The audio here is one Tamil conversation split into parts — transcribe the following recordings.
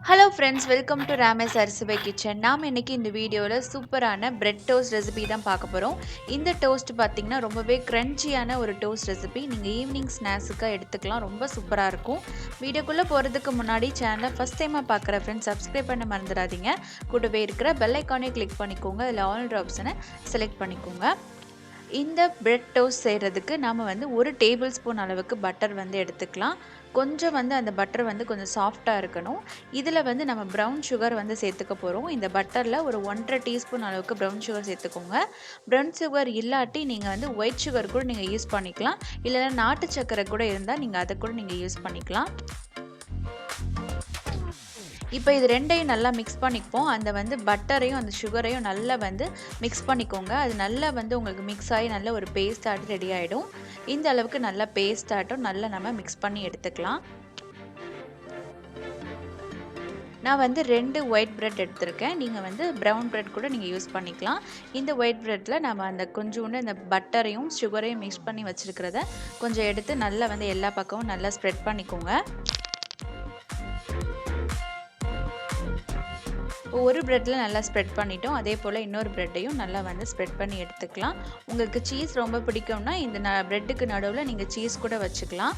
Hello friends, welcome to Ramesh Arusuvai kitchen. நாம் இன்றைக்கி இந்த வீடியோவில் சூப்பரான பிரெட் டோஸ்ட் ரெசிபி தான் பார்க்க போகிறோம். இந்த டோஸ்ட் பார்த்திங்கன்னா ரொம்பவே க்ரன்ச்சியான ஒரு டோஸ்ட் ரெசிபி. நீங்கள் ஈவினிங் ஸ்நாக்ஸுக்காக எடுத்துக்கலாம். ரொம்ப சூப்பராக இருக்கும். வீடியோக்குள்ளே போகிறதுக்கு முன்னாடி சேனலை ஃபஸ்ட் டைமாக பார்க்குற ஃப்ரெண்ட்ஸ் சப்ஸ்கிரைப் பண்ண மறந்துடாதீங்க. கூடவே இருக்கிற பெல் ஐக்கானே கிளிக் பண்ணிக்கோங்க. அதில் ஆல் ஆப்ஷனை செலக்ட் பண்ணிக்கோங்க. இந்த பிரெட் டோஸ்ட் செய்கிறதுக்கு நாம் ஒரு டேபிள் ஸ்பூன் அளவுக்கு பட்டர் எடுத்துக்கலாம். கொஞ்சம் அந்த பட்டர் கொஞ்சம் சாஃப்டாக இருக்கணும். இதில் நம்ம ப்ரௌன் சுகர் சேர்த்துக்க போகிறோம். இந்த பட்டரில் ஒரு 1.5 டீஸ்பூன் அளவுக்கு ப்ரௌன் சுகர் சேர்த்துக்கோங்க. ப்ரௌன் சுகர் இல்லாட்டி நீங்கள் ஒயிட் சுகர் கூட நீங்கள் யூஸ் பண்ணிக்கலாம். இல்லைன்னா நாட்டு சர்க்கரை கூட இருந்தால் நீங்கள் அதை கூட நீங்கள் யூஸ் பண்ணிக்கலாம். இப்போ இது ரெண்டையும் நல்லா மிக்ஸ் பண்ணிப்போம். அந்த பட்டரையும் அந்த சுகரையும் நல்லா மிக்ஸ் பண்ணிக்கோங்க. அது நல்லா உங்களுக்கு மிக்ஸ் ஆகி நல்ல ஒரு பேஸ்ட் ஆட்டு ரெடி ஆகிடும். இந்த அளவுக்கு நல்லா பேஸ்ட் ஆட்டும் நல்லா நம்ம மிக்ஸ் பண்ணி எடுத்துக்கலாம். நான் 2 ஒயிட் பிரெட் எடுத்திருக்கேன். நீங்கள் ப்ரௌன் பிரெட் கூட நீங்கள் யூஸ் பண்ணிக்கலாம். இந்த ஒயிட் பிரெட்டில் நம்ம அந்த கொஞ்சோண்டு இந்த பட்டரையும் சுகரையும் மிக்ஸ் பண்ணி வச்சுருக்கிறத கொஞ்சம் எடுத்து நல்லா எல்லா பக்கமும் நல்லா ஸ்ப்ரெட் பண்ணிக்கோங்க. ஒரு பிரெட்டில் நல்லா ஸ்ப்ரெட் பண்ணிட்டோம். அதே போல் இன்னொரு பிரெட்டையும் நல்லா ஸ்ப்ரெட் பண்ணி எடுத்துக்கலாம். உங்களுக்கு சீஸ் ரொம்ப பிடிக்கும்னா இந்த பிரெட்டுக்கு நடுவில் நீங்கள் சீஸ் கூட வச்சுக்கலாம்.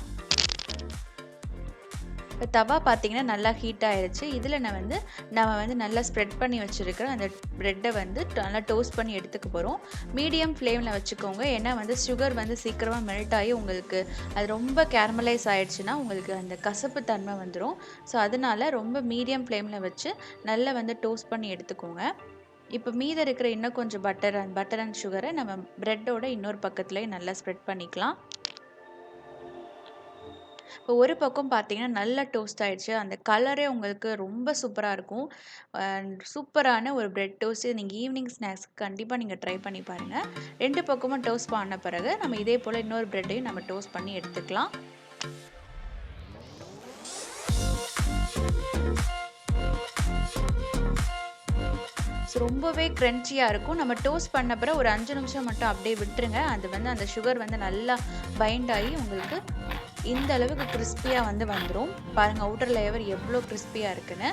இப்போ தவா பார்த்திங்கன்னா நல்லா ஹீட் ஆகிடுச்சு. இதில் நம்ம நல்லா ஸ்ப்ரெட் பண்ணி வச்சுருக்கிற அந்த ப்ரெட்டை நல்லா டோஸ்ட் பண்ணி எடுத்துக்க போகிறோம். மீடியம் ஃப்ளேமில் வச்சுக்கோங்க. ஏன்னா சுகர் சீக்கிரமாக மெல்ட் ஆகி உங்களுக்கு அது ரொம்ப கேரமலைஸ் ஆகிடுச்சுன்னா உங்களுக்கு அந்த கசப்பு தன்மை வந்துடும். ஸோ அதனால் ரொம்ப மீடியம் ஃப்ளேமில் வச்சு நல்லா டோஸ்ட் பண்ணி எடுத்துக்கோங்க. இப்போ மீதம் இருக்கிற இன்னும் கொஞ்சம் பட்டர் அண்ட் சுகரை நம்ம ப்ரெட்டோட இன்னொரு பக்கத்துலேயே நல்லா ஸ்ப்ரெட் பண்ணிக்கலாம். இப்போ ஒரு பக்கம் பார்த்தீங்கன்னா நல்லா டோஸ்ட் ஆகிடுச்சு. அந்த கலரே உங்களுக்கு ரொம்ப சூப்பராக இருக்கும். சூப்பரான ஒரு பிரெட் டோஸ்ட்டு நீங்கள் ஈவினிங் ஸ்நாக்ஸ்க்கு கண்டிப்பாக நீங்கள் ட்ரை பண்ணி பாருங்கள். 2 பக்கமும் டோஸ்ட் பண்ண பிறகு நம்ம இதே போல் இன்னொரு பிரெட்டையும் நம்ம டோஸ்ட் பண்ணி எடுத்துக்கலாம். ரொம்பவே க்ரன்ச்சியாக இருக்கும். நம்ம டோஸ்ட் பண்ண பிறகு ஒரு 5 நிமிஷம் மட்டும் அப்படியே விட்டுருங்க. அது அந்த சுகர் நல்லா பைண்ட் ஆகி உங்களுக்கு இந்த அளவுக்கு கிறிஸ்பியாக வந்துடும். பாருங்கள் அவுட்டர் லேயர் எவ்வளோ கிறிஸ்பியாக இருக்குன்னு.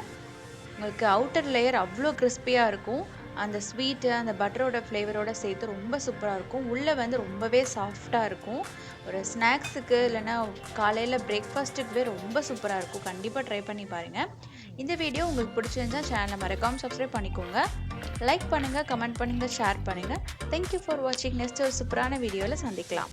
உங்களுக்கு அவுட்டர் லேயர் அவ்வளோ கிறிஸ்பியாக இருக்கும். அந்த ஸ்வீட்டு அந்த பட்டரோட ஃப்ளேவரோட சேர்த்து ரொம்ப சூப்பராக இருக்கும். உள்ளே ரொம்பவே சாஃப்டாக இருக்கும். ஒரு ஸ்நாக்ஸுக்கு இல்லைன்னா காலையில் பிரேக்ஃபாஸ்ட்டுக்குவே ரொம்ப சூப்பராக இருக்கும். கண்டிப்பாக ட்ரை பண்ணி பாருங்கள். இந்த வீடியோ உங்களுக்கு பிடிச்சிருந்தா சேனலை மறக்காமல் சப்ஸ்கிரைப் பண்ணிக்கோங்க. லைக் பண்ணுங்கள், கமெண்ட் பண்ணுங்கள், ஷேர் பண்ணுங்கள். தேங்க்யூ ஃபார் வாட்சிங். நெக்ஸ்ட் ஒரு சூப்பரான வீடியோவில் சந்திக்கலாம்.